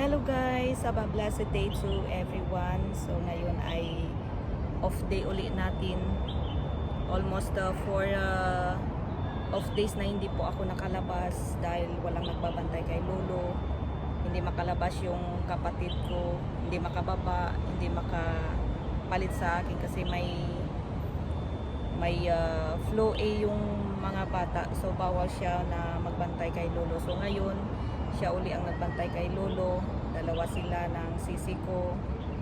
Hello guys, have a blessed day to everyone. So ngayon ay off day uli natin. Almost 4 off days na hindi po ako nakalabas dahil walang nagbabantay kay Lolo. Hindi makalabas yung kapatid ko, hindi makababa, hindi makapalit sa akin kasi may flow A yung mga bata. So bawal siya na magbantay kay Lolo. So ngayon siya uli ang nagbantay kay Lolo. Dalawa sila ng sisi ko.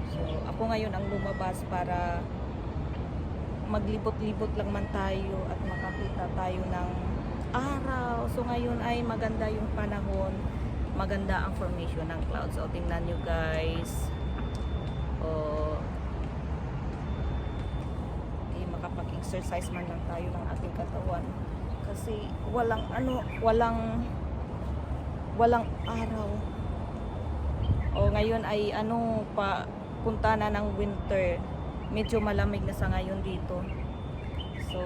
So ako ngayon ang lumabas para maglibot-libot lang man tayo at makakita tayo ng araw. So ngayon ay maganda yung panahon, maganda ang formation ng clouds. So tingnan nyo guys. Makapag-exercise man lang tayo ng ating katawan kasi walang araw. Ngayon ay punta na ng winter. Medyo malamig na sa ngayon dito. So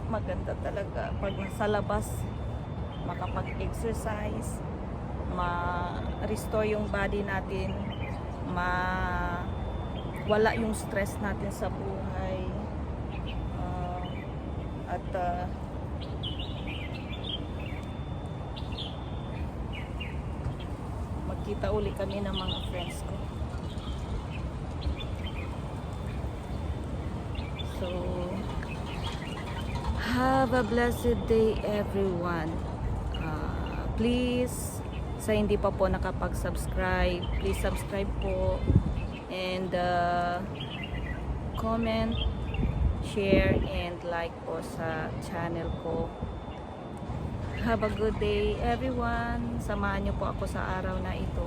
maganda talaga pag nasa labas makapag-exercise, ma-restore yung body natin, wala yung stress natin sa buhay, at magkita uli kami ng mga friends ko. So have a blessed day everyone. Please, sa hindi pa po nakapag-subscribe, please subscribe po and comment, share and like po sa channel ko. Have a good day everyone. Samahan niyo po ako sa araw na ito.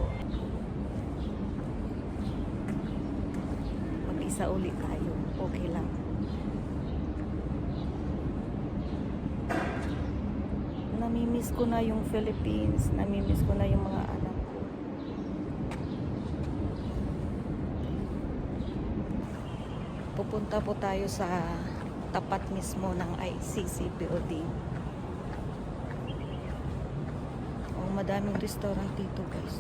Mag-isa ulit tayo. Okay lang. Namimiss ko na yung Philippines. Namimiss ko na yung mga anak ko. Pupunta po tayo sa tapat mismo ng ICC building. Madaming restaurant dito guys.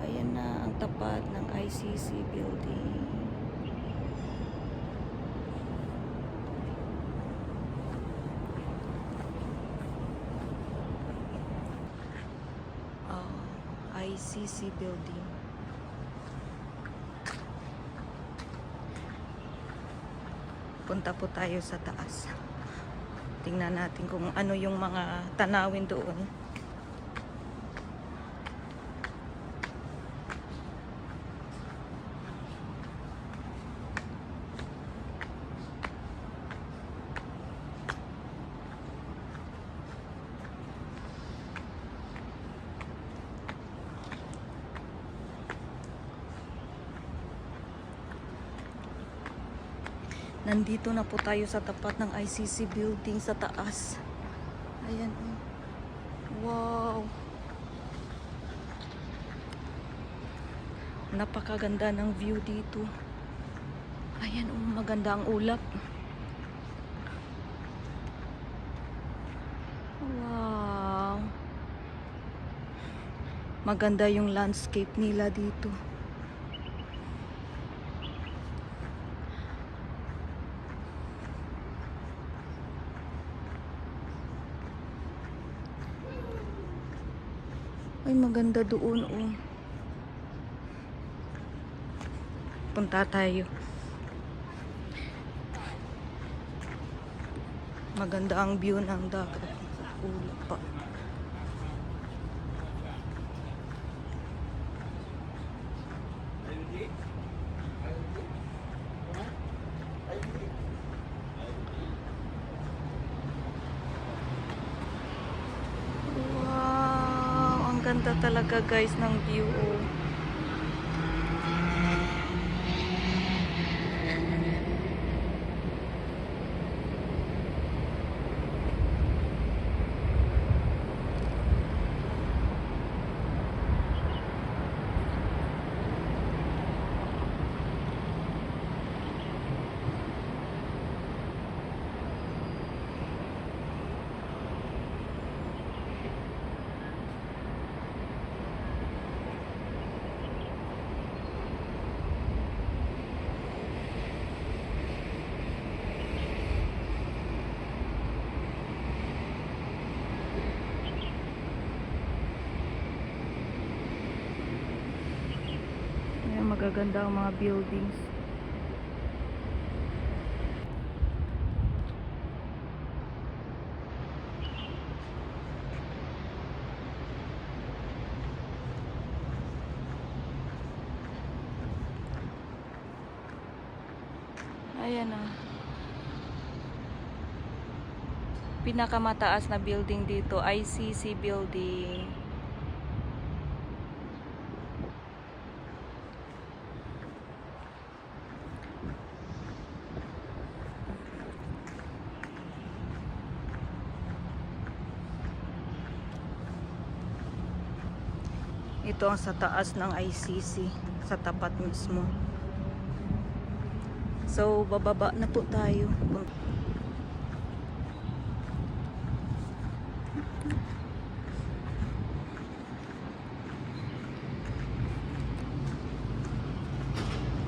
Ayan na ang tapat ng ICC building. ICC building. Punta po tayo sa taas. Tingnan natin kung ano yung mga tanawin doon. Nandito na po tayo sa tapat ng ICC building sa taas. Ayan. Wow. Napakaganda ng view dito. Ayan, maganda ang ulap. Wow. Maganda yung landscape nila dito. Ay, maganda doon, oh. Punta tayo. Maganda ang view ng dagat. Ulap pa. Ganda talaga guys ng view. magaganda ang mga buildings. Ayan o. Pinakamataas na building dito, ICC building. Ito ang sa taas ng ICC, sa tapat mismo. So, bababa na po tayo.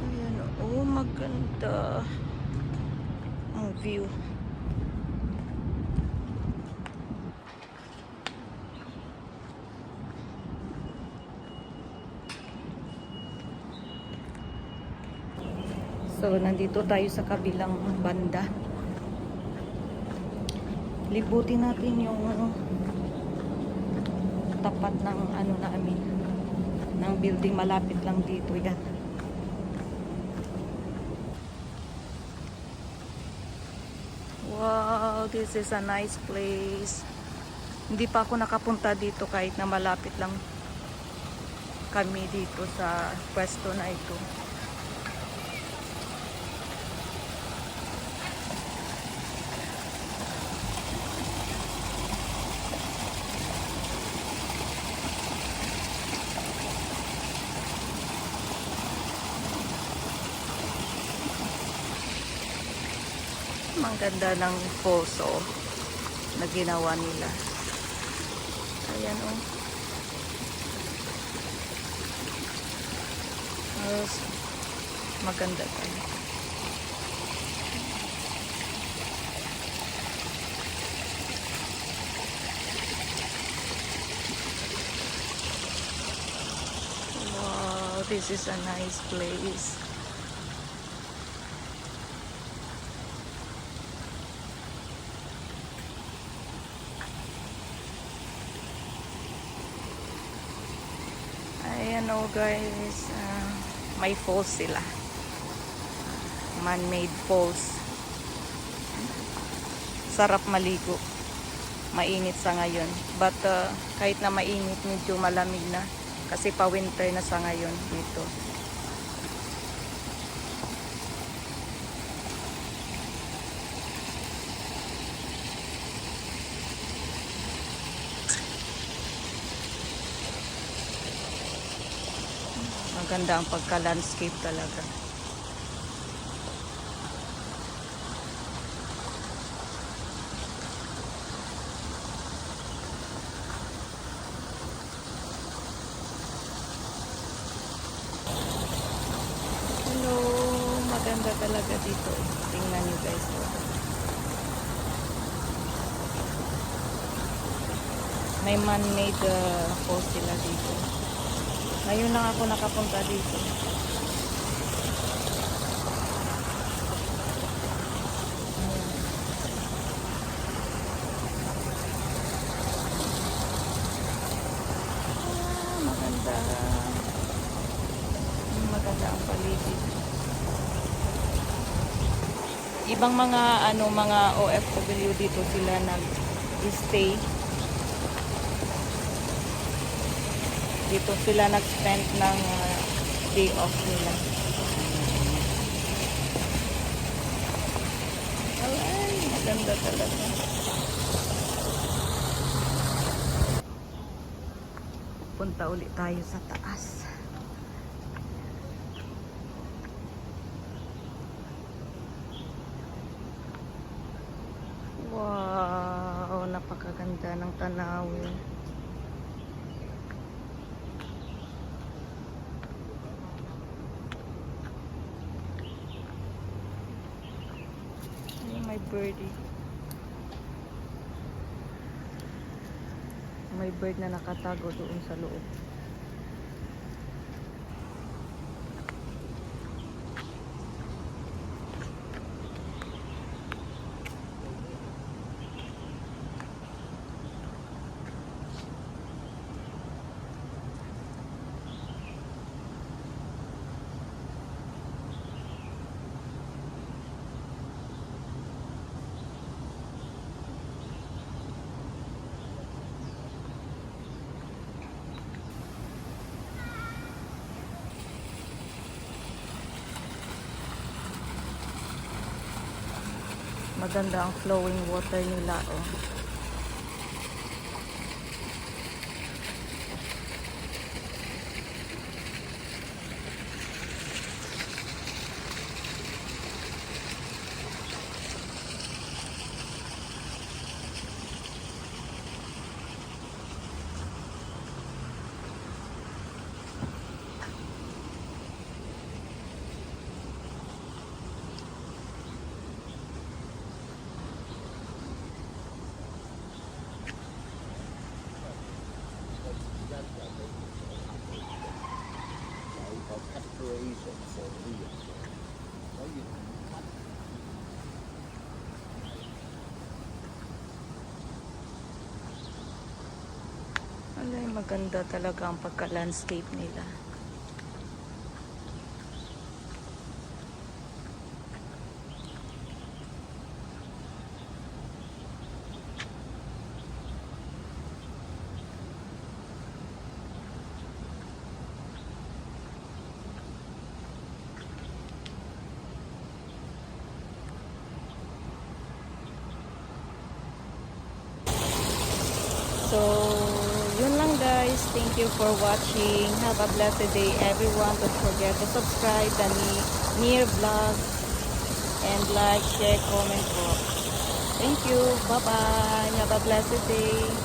Ayan, oh, maganda ang view. So, nandito tayo sa kabilang banda. Libutin natin yung tapat ng ano namin, ng building malapit lang dito. Yan. Wow, this is a nice place. Hindi pa ako nakapunta dito kahit na malapit lang kami dito sa pwesto na ito. Ang ganda ng poso na ginawa nila. Ayan o. Maganda tayo. Wow, this is a nice place. Ayan o guys, may falls sila. Man-made falls. Sarap maligo. Mainit sa ngayon. But kahit na mainit, medyo malamig na. Kasi pa-winter na sa ngayon dito. Maganda ang pagka-landscape talaga. Hello, maganda talaga dito. Tingnan nyo guys. May man-made falls sila dito. Ngayon lang ako nakapunta dito. Maganda. Maganda ang paligid. Ibang mga mga OFW dito sila nag-stay. Dito sila nag-spend ng day off nila. Ay, maganda talaga. Punta ulit tayo sa taas. Wow, napakaganda ng tanawin. May birdie. May bird na nakatago doon sa loob. Maganda ang flowing water nila, oh. Alay, maganda talaga ang pagka-landscape nila. So, yun lang guys. Thank you for watching. Have a blessed day everyone. Don't forget to subscribe the Near Vlog and like, share, comment po. Thank you. Bye-bye. Have a blessed day.